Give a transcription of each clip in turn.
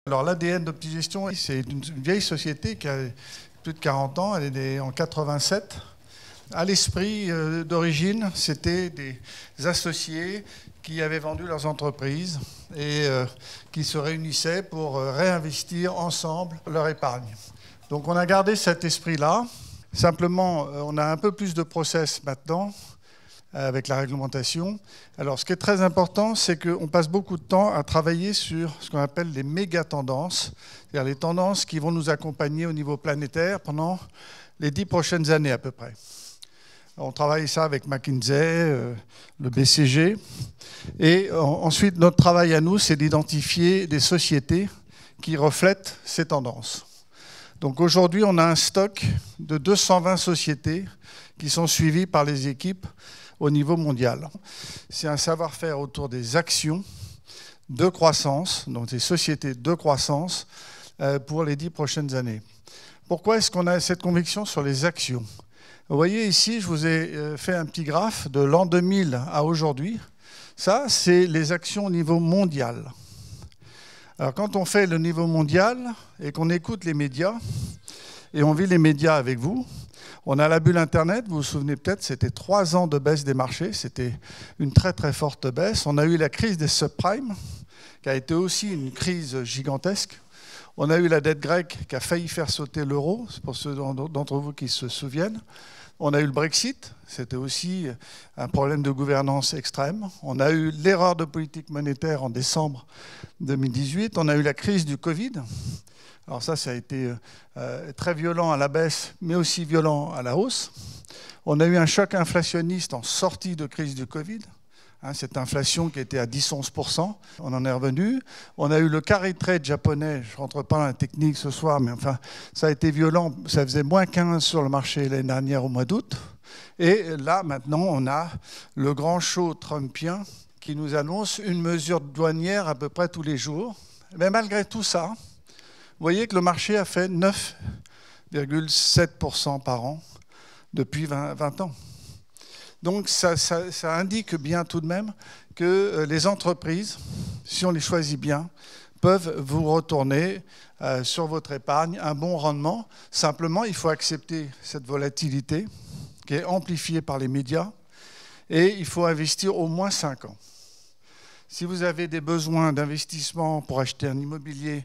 Alors l'ADN d'Optigestion, c'est une vieille société qui a plus de 40 ans, elle est née en 87. À l'esprit d'origine, c'était des associés qui avaient vendu leurs entreprises et qui se réunissaient pour réinvestir ensemble leur épargne. Donc on a gardé cet esprit-là. Simplement, on a un peu plus de process maintenant avec la réglementation. Alors, ce qui est très important, c'est qu'on passe beaucoup de temps à travailler sur ce qu'on appelle les méga-tendances, c'est-à-dire les tendances qui vont nous accompagner au niveau planétaire pendant les 10 prochaines années à peu près. On travaille ça avec McKinsey, le BCG. Et ensuite, notre travail à nous, c'est d'identifier des sociétés qui reflètent ces tendances. Donc aujourd'hui, on a un stock de 220 sociétés qui sont suivies par les équipes au niveau mondial. C'est un savoir-faire autour des actions de croissance, donc des sociétés de croissance pour les 10 prochaines années. Pourquoi est-ce qu'on a cette conviction sur les actions ? Vous voyez ici, je vous ai fait un petit graphe de l'an 2000 à aujourd'hui. Ça, c'est les actions au niveau mondial. Alors quand on fait le niveau mondial et qu'on écoute les médias, et on vit les médias avec vous, on a la bulle Internet, vous vous souvenez peut-être, c'était 3 ans de baisse des marchés, c'était une très très forte baisse. On a eu la crise des subprimes, qui a été aussi une crise gigantesque. On a eu la dette grecque qui a failli faire sauter l'euro, c'est pour ceux d'entre vous qui se souviennent. On a eu le Brexit, c'était aussi un problème de gouvernance extrême. On a eu l'erreur de politique monétaire en décembre 2018. On a eu la crise du Covid. Alors ça a été très violent à la baisse, mais aussi violent à la hausse. On a eu un choc inflationniste en sortie de crise du Covid. Cette inflation qui était à 10-11%, on en est revenu. On a eu le carry trade japonais, je ne rentre pas dans la technique ce soir, mais enfin, ça a été violent. Ça faisait moins 15 sur le marché l'année dernière au mois d'août. Et là, maintenant, on a le grand show trumpien qui nous annonce une mesure douanière à peu près tous les jours. Mais malgré tout ça, vous voyez que le marché a fait 9,7% par an depuis 20 ans. Donc ça indique bien tout de même que les entreprises, si on les choisit bien, peuvent vous retourner sur votre épargne un bon rendement. Simplement, il faut accepter cette volatilité qui est amplifiée par les médias et il faut investir au moins 5 ans. Si vous avez des besoins d'investissement pour acheter un immobilier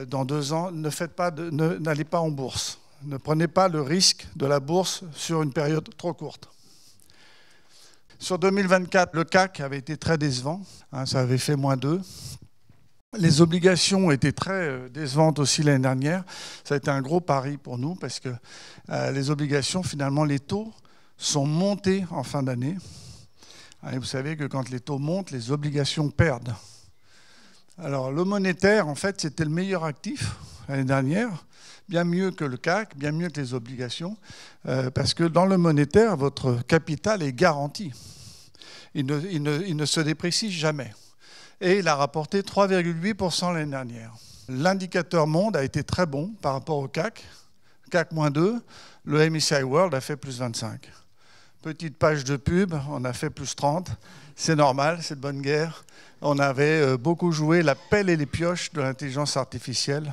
dans 2 ans, n'allez pas en bourse. Ne prenez pas le risque de la bourse sur une période trop courte. Sur 2024, le CAC avait été très décevant, ça avait fait -2. Les obligations étaient très décevantes aussi l'année dernière. Ça a été un gros pari pour nous parce que les obligations, finalement, les taux sont montés en fin d'année. Et vous savez que quand les taux montent, les obligations perdent. Alors le monétaire, en fait, c'était le meilleur actif l'année dernière, bien mieux que le CAC, bien mieux que les obligations, parce que dans le monétaire, votre capital est garanti. Il ne se déprécie jamais. Et il a rapporté 3,8% l'année dernière. L'indicateur monde a été très bon par rapport au CAC. CAC -2, le MSCI World a fait +25. Petite page de pub, on a fait +30. C'est normal, c'est de bonne guerre. On avait beaucoup joué la pelle et les pioches de l'intelligence artificielle.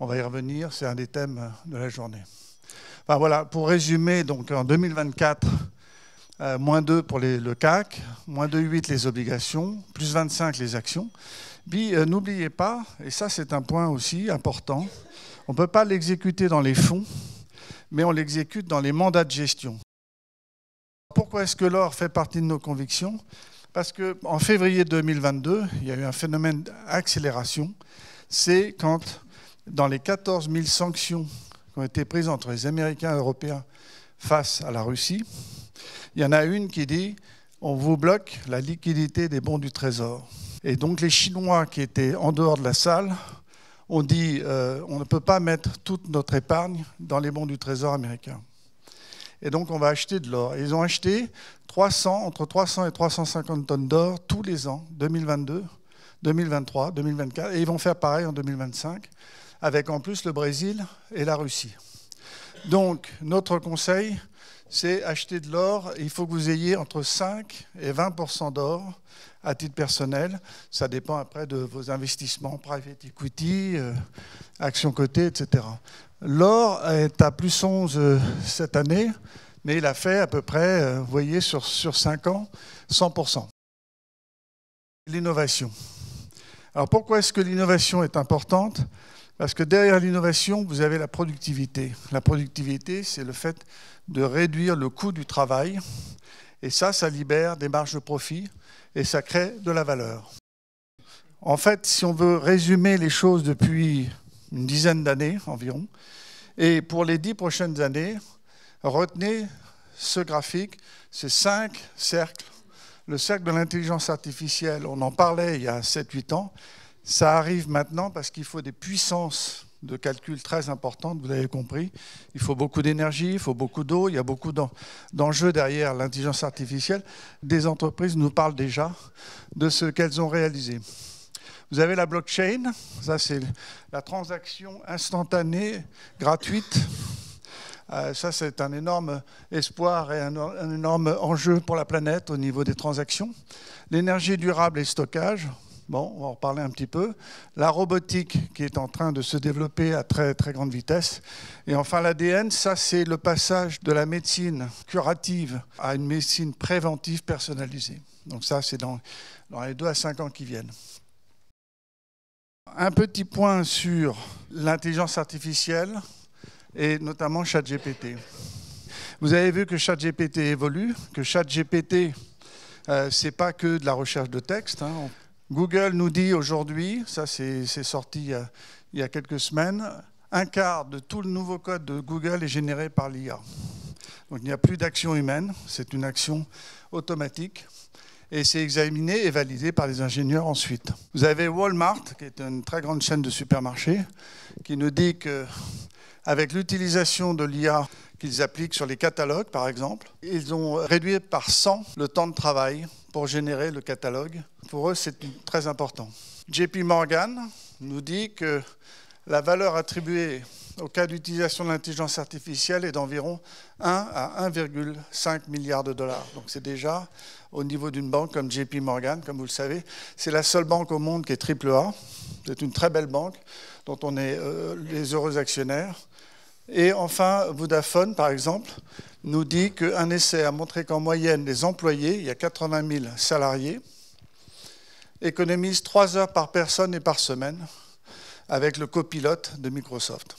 On va y revenir, c'est un des thèmes de la journée. Enfin, voilà, pour résumer, donc en 2024, -2 pour le CAC, -2,8 les obligations, +25 les actions. Puis n'oubliez pas, et ça c'est un point aussi important, on ne peut pas l'exécuter dans les fonds, mais on l'exécute dans les mandats de gestion. Pourquoi est-ce que l'or fait partie de nos convictions ? Parce qu'en février 2022, il y a eu un phénomène d'accélération. C'est quand, dans les 14 000 sanctions qui ont été prises entre les Américains et les Européens face à la Russie, il y en a une qui dit « on vous bloque la liquidité des bons du Trésor ». Et donc les Chinois qui étaient en dehors de la salle ont dit « on ne peut pas mettre toute notre épargne dans les bons du Trésor américains ». Et donc on va acheter de l'or. Et ils ont acheté entre 300 et 350 tonnes d'or tous les ans, 2022, 2023, 2024, et ils vont faire pareil en 2025, avec en plus le Brésil et la Russie. Donc notre conseil, c'est acheter de l'or. Il faut que vous ayez entre 5 et 20% d'or à titre personnel. Ça dépend après de vos investissements, private equity, actions cotées, etc. L'or est à plus 11 cette année, mais il a fait à peu près, vous voyez, sur 5 ans, 100%. L'innovation. Alors pourquoi est-ce que l'innovation est importante? Parce que derrière l'innovation, vous avez la productivité. La productivité, c'est le fait de réduire le coût du travail. Et ça libère des marges de profit et ça crée de la valeur. En fait, si on veut résumer les choses depuis une dizaine d'années environ, et pour les 10 prochaines années, retenez ce graphique, ces 5 cercles. Le cercle de l'intelligence artificielle, on en parlait il y a 7-8 ans, ça arrive maintenant parce qu'il faut des puissances de calcul très importantes, vous l'avez compris. Il faut beaucoup d'énergie, il faut beaucoup d'eau, il y a beaucoup d'enjeux derrière l'intelligence artificielle. Des entreprises nous parlent déjà de ce qu'elles ont réalisé. Vous avez la blockchain, ça c'est la transaction instantanée, gratuite. Ça c'est un énorme espoir et un énorme enjeu pour la planète au niveau des transactions. L'énergie durable et le stockage. Bon, on va en reparler un petit peu. La robotique qui est en train de se développer à très, très grande vitesse. Et enfin, l'ADN, ça, c'est le passage de la médecine curative à une médecine préventive personnalisée. Donc ça, c'est dans les 2 à 5 ans qui viennent. Un petit point sur l'intelligence artificielle et notamment ChatGPT. Vous avez vu que ChatGPT évolue, que ChatGPT, c'est pas que de la recherche de texte, hein. Google nous dit aujourd'hui, ça c'est sorti il y a quelques semaines, un quart de tout le nouveau code de Google est généré par l'IA. Donc il n'y a plus d'action humaine, c'est une action automatique et c'est examiné et validé par les ingénieurs ensuite. Vous avez Walmart, qui est une très grande chaîne de supermarchés, qui nous dit qu'avec l'utilisation de l'IA qu'ils appliquent sur les catalogues, par exemple, ils ont réduit par 100 le temps de travail pour générer le catalogue. Pour eux, c'est très important. JP Morgan nous dit que la valeur attribuée au cas d'utilisation de l'intelligence artificielle est d'environ 1 à 1,5 milliard de dollars. Donc c'est déjà au niveau d'une banque comme JP Morgan, comme vous le savez. C'est la seule banque au monde qui est AAA. C'est une très belle banque dont on est les heureux actionnaires. Et enfin, Vodafone, par exemple, nous dit qu'un essai a montré qu'en moyenne, les employés, il y a 80 000 salariés, économisent 3 heures par personne et par semaine avec le copilote de Microsoft.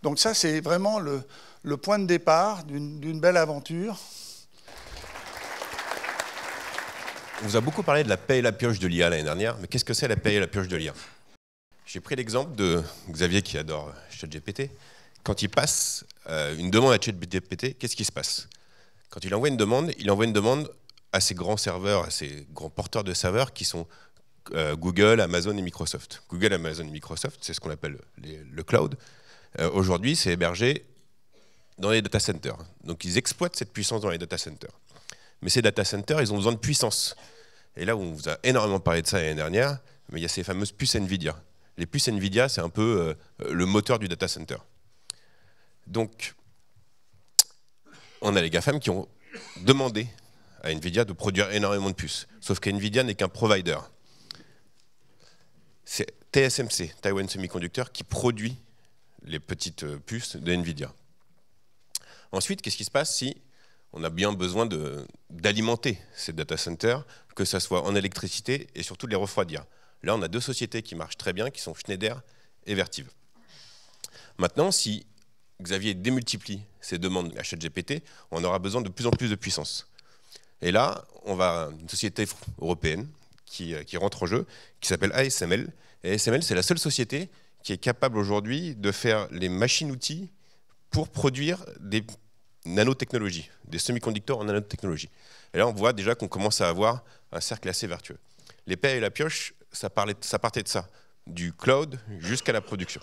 Donc ça, c'est vraiment le point de départ d'une belle aventure. On vous a beaucoup parlé de la paie et la pioche de l'IA l'année dernière, mais qu'est-ce que c'est la paie et la pioche de l'IA? J'ai pris l'exemple de Xavier qui adore ChatGPT. Quand il passe une demande à ChatGPT, qu'est-ce qui se passe? Quand il envoie une demande à ces grands serveurs, à ces grands porteurs de serveurs qui sont Google, Amazon et Microsoft. Google, Amazon et Microsoft, c'est ce qu'on appelle le cloud. Aujourd'hui, c'est hébergé dans les data centers. Donc ils exploitent cette puissance dans les data centers. Mais ces data centers, ils ont besoin de puissance. Et là où on vous a énormément parlé de ça l'année dernière, mais il y a ces fameuses puces NVIDIA. Les puces NVIDIA, c'est un peu le moteur du data center. Donc, on a les GAFAM qui ont demandé à NVIDIA de produire énormément de puces. Sauf qu'NVIDIA n'est qu'un provider. C'est TSMC, Taiwan Semiconductor, qui produit les petites puces de NVIDIA. Ensuite, qu'est-ce qui se passe si on a bien besoin d'alimenter ces data centers, que ce soit en électricité et surtout de les refroidir? Là, on a 2 sociétés qui marchent très bien, qui sont Schneider et Vertiv. Maintenant, si Xavier démultiplie ces demandes à ChatGPT, on aura besoin de plus en plus de puissance. Et là, on va une société européenne qui rentre en jeu, qui s'appelle ASML. Et ASML, c'est la seule société qui est capable aujourd'hui de faire les machines-outils pour produire des nanotechnologies, des semi-conducteurs en nanotechnologie. Et là, on voit déjà qu'on commence à avoir un cercle assez vertueux. Les paix et la pioche, ça partait de ça, du cloud jusqu'à la production.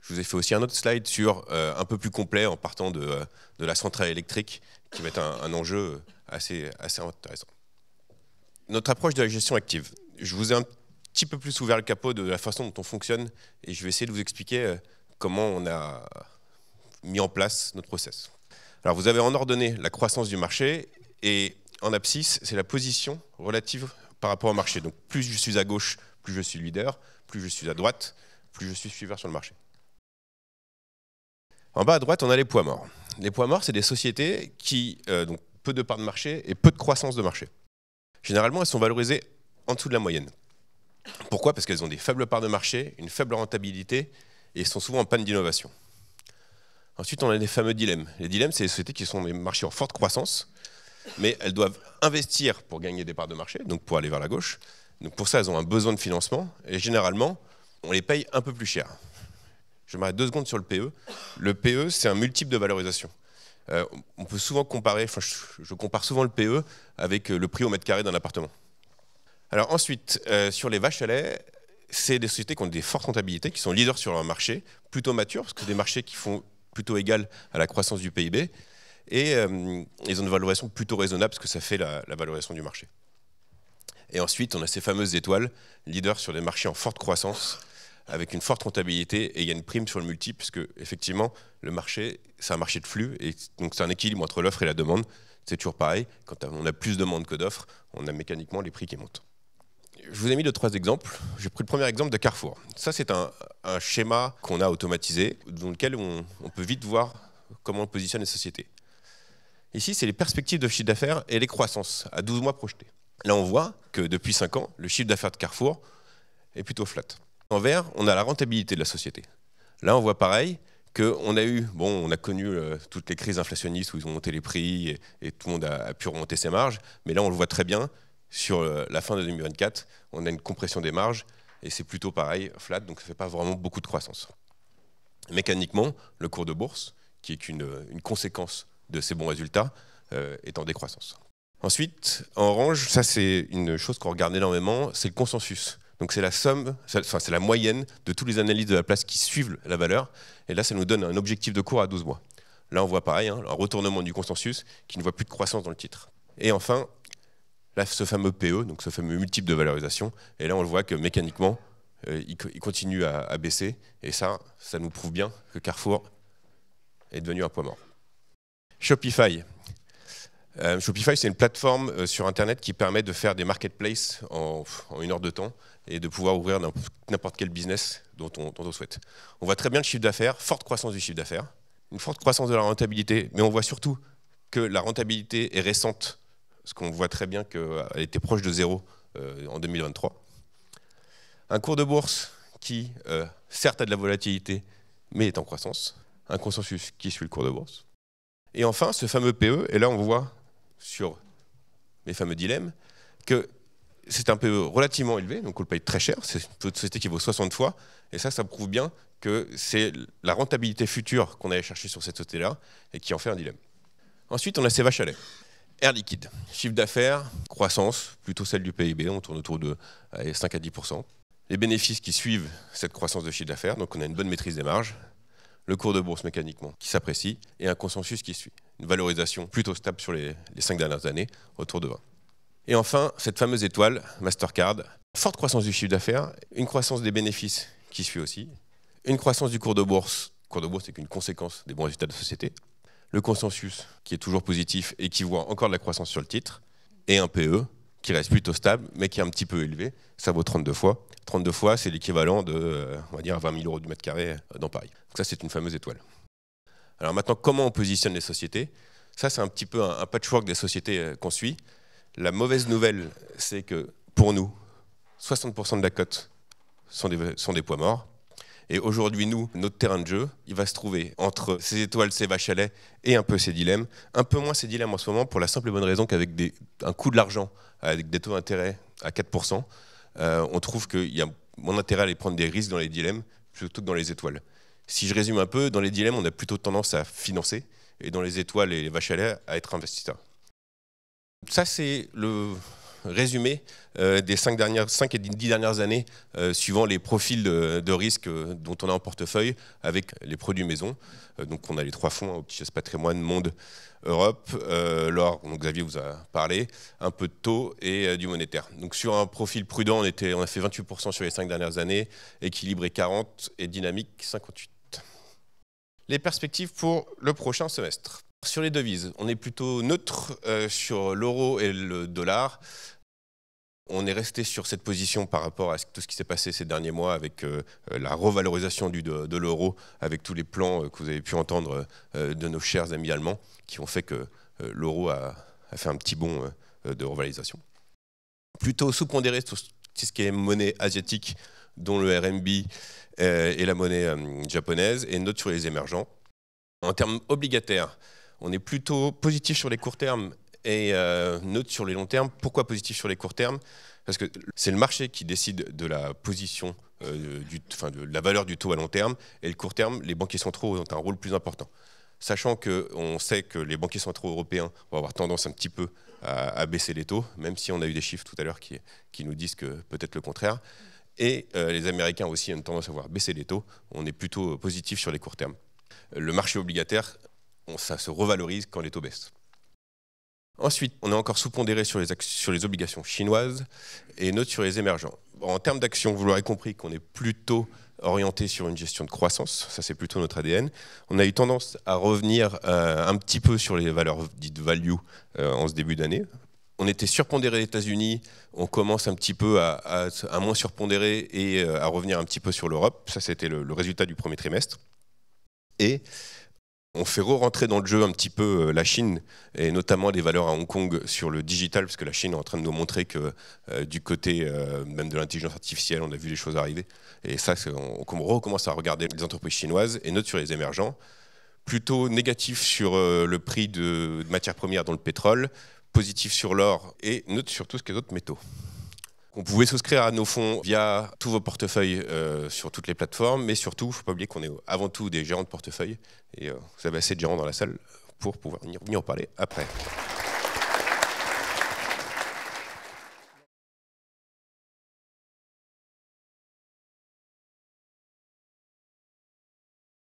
Je vous ai fait aussi un autre slide sur un peu plus complet en partant de la centrale électrique qui va être un enjeu assez intéressant. Notre approche de la gestion active. Je vous ai un petit peu plus ouvert le capot de la façon dont on fonctionne et je vais essayer de vous expliquer comment on a mis en place notre process. Alors vous avez en ordonnée la croissance du marché et en abscisse, c'est la position relative par rapport au marché. Donc plus je suis à gauche, plus je suis leader, plus je suis à droite, plus je suis suiveur sur le marché. En bas à droite, on a les poids morts. Les poids morts, c'est des sociétés qui ont peu de parts de marché et peu de croissance de marché. Généralement, elles sont valorisées en dessous de la moyenne. Pourquoi? Parce qu'elles ont des faibles parts de marché, une faible rentabilité et sont souvent en panne d'innovation. Ensuite, on a les fameux dilemmes. Les dilemmes, c'est des sociétés qui sont des marchés en forte croissance, mais elles doivent investir pour gagner des parts de marché, donc pour aller vers la gauche. Donc pour ça, elles ont un besoin de financement et généralement, on les paye un peu plus cher. Je m'arrête 2 secondes sur le PE. Le PE, c'est un multiple de valorisation. On peut souvent comparer, je compare souvent le PE avec le prix au mètre carré d'un appartement. Alors ensuite, sur les vaches à lait, c'est des sociétés qui ont des fortes rentabilités, qui sont leaders sur un marché, plutôt mature, parce que c'est des marchés qui font plutôt égal à la croissance du PIB, et ils ont une valorisation plutôt raisonnable, parce que ça fait la valorisation du marché. Et ensuite, on a ces fameuses étoiles, leaders sur des marchés en forte croissance, avec une forte rentabilité, et il y a une prime sur le multiple, puisque effectivement, le marché, c'est un marché de flux, et donc c'est un équilibre entre l'offre et la demande. C'est toujours pareil, quand on a plus de demande que d'offres, on a mécaniquement les prix qui montent. Je vous ai mis 2-3 exemples. J'ai pris le premier exemple de Carrefour. Ça, c'est un schéma qu'on a automatisé, dans lequel on peut vite voir comment on positionne les sociétés. Ici, c'est les perspectives de chiffre d'affaires et les croissances à 12 mois projetés. Là, on voit que depuis 5 ans, le chiffre d'affaires de Carrefour est plutôt flat. En vert, on a la rentabilité de la société. Là, on voit pareil qu'on a eu, on a connu toutes les crises inflationnistes où ils ont monté les prix et tout le monde a pu remonter ses marges. Mais là, on le voit très bien, sur la fin de 2024, on a une compression des marges et c'est plutôt pareil, flat, donc ça ne fait pas vraiment beaucoup de croissance. Mécaniquement, le cours de bourse, qui est une conséquence de ces bons résultats, est en décroissance. Ensuite, en orange, ça c'est une chose qu'on regarde énormément, c'est le consensus. Donc c'est la somme, c'est la moyenne de toutes les analyses de la place qui suivent la valeur. Et là, ça nous donne un objectif de cours à 12 mois. Là, on voit pareil, un retournement du consensus qui ne voit plus de croissance dans le titre. Et enfin, là, ce fameux PE, donc ce fameux multiple de valorisation. Et là, on le voit que mécaniquement, il continue à baisser. Et ça nous prouve bien que Carrefour est devenu un poids mort. Shopify. Shopify, c'est une plateforme sur Internet qui permet de faire des marketplaces en 1 heure de temps et de pouvoir ouvrir n'importe quel business dont on souhaite. On voit très bien le chiffre d'affaires, forte croissance du chiffre d'affaires, une forte croissance de la rentabilité, mais on voit surtout que la rentabilité est récente, parce qu'on voit très bien qu'elle était proche de 0 en 2023. Un cours de bourse qui, certes, a de la volatilité, mais est en croissance. Un consensus qui suit le cours de bourse. Et enfin, ce fameux PE, et là on voit sur les fameux dilemmes que c'est un PE relativement élevé, donc on le paye très cher, c'est une société qui vaut 60 fois, et ça prouve bien que c'est la rentabilité future qu'on allait chercher sur cette société-là, et qui en fait un dilemme. Ensuite, on a ces vaches à lait. Air Liquide, chiffre d'affaires, croissance, plutôt celle du PIB, on tourne autour de 5 à 10%. Les bénéfices qui suivent cette croissance de chiffre d'affaires, donc on a une bonne maîtrise des marges, le cours de bourse mécaniquement qui s'apprécie, et un consensus qui suit. Une valorisation plutôt stable sur les 5 dernières années, autour de 20. Et enfin, cette fameuse étoile, Mastercard, forte croissance du chiffre d'affaires, une croissance des bénéfices qui suit aussi, une croissance du cours de bourse c'est qu'une conséquence des bons résultats de la société, le consensus qui est toujours positif et qui voit encore de la croissance sur le titre, et un PE qui reste plutôt stable, mais qui est un petit peu élevé, ça vaut 32 fois. 32 fois, c'est l'équivalent de, on va dire, 20 000 € du mètre carré dans Paris. Donc ça, c'est une fameuse étoile. Alors maintenant, comment on positionne les sociétés? Ça, c'est un petit peu un patchwork des sociétés qu'on suit. La mauvaise nouvelle, c'est que pour nous, 60% de la cote sont des poids morts. Et aujourd'hui, nous, notre terrain de jeu, il va se trouver entre ces étoiles, ces vaches à lait et un peu ces dilemmes. Un peu moins ces dilemmes en ce moment, pour la simple et bonne raison qu'avec un coût de l'argent, avec des taux d'intérêt à 4%, on trouve qu'il y a moins d'intérêt à aller prendre des risques dans les dilemmes plutôt que dans les étoiles. Si je résume un peu, dans les dilemmes, on a plutôt tendance à financer, et dans les étoiles et les vaches à lait, à être investisseur. Ça, c'est le résumé des 5 et 10 dernières années, suivant les profils de risque dont on a en portefeuille avec les produits maison. Donc on a les 3 fonds, Optiges Patrimoine, Monde, Europe, l'or, dont Xavier vous a parlé, un peu de taux et du monétaire. Donc sur un profil prudent, on a fait 28% sur les 5 dernières années, équilibré 40 et dynamique 58. Les perspectives pour le prochain semestre. Sur les devises, on est plutôt neutre sur l'euro et le dollar. On est resté sur cette position par rapport à tout ce qui s'est passé ces derniers mois avec la revalorisation de l'euro, avec tous les plans que vous avez pu entendre de nos chers amis allemands qui ont fait que l'euro a fait un petit bond de revalorisation. Plutôt sous-pondéré sur ce qui est monnaie asiatique, dont le RMB et la monnaie japonaise, et neutre sur les émergents. En termes obligataires, on est plutôt positif sur les courts termes et neutre sur les longs termes. Pourquoi positif sur les courts termes? Parce que c'est le marché qui décide de la position, de la valeur du taux à long terme, et le court terme, les banquiers centraux ont un rôle plus important. Sachant qu'on sait que les banquiers centraux européens vont avoir tendance un petit peu à baisser les taux, même si on a eu des chiffres tout à l'heure qui nous disent que peut-être le contraire. Et les Américains aussi ont une tendance à voir baisser les taux. On est plutôt positif sur les courts termes. Le marché obligataire, ça se revalorise quand les taux baissent. Ensuite, on est encore sous-pondéré sur les obligations chinoises et neutre sur les émergents. En termes d'actions, vous l'aurez compris qu'on est plutôt orienté sur une gestion de croissance, ça c'est plutôt notre ADN. On a eu tendance à revenir un petit peu sur les valeurs dites value en ce début d'année. On était surpondéré aux États-Unis, on commence un petit peu à moins surpondérer et à revenir un petit peu sur l'Europe. Ça c'était le résultat du premier trimestre. Et on fait re-rentrer dans le jeu un petit peu la Chine, et notamment les valeurs à Hong Kong sur le digital, parce que la Chine est en train de nous montrer que du côté même de l'intelligence artificielle, on a vu les choses arriver. Et ça, on recommence à regarder les entreprises chinoises, et neutre sur les émergents. Plutôt négatif sur le prix de matières premières dont le pétrole, positif sur l'or, et neutre sur tout ce qui est d'autres métaux. Vous pouvez souscrire à nos fonds via tous vos portefeuilles sur toutes les plateformes, mais surtout, il ne faut pas oublier qu'on est avant tout des gérants de portefeuille, et vous avez assez de gérants dans la salle pour pouvoir venir en parler après.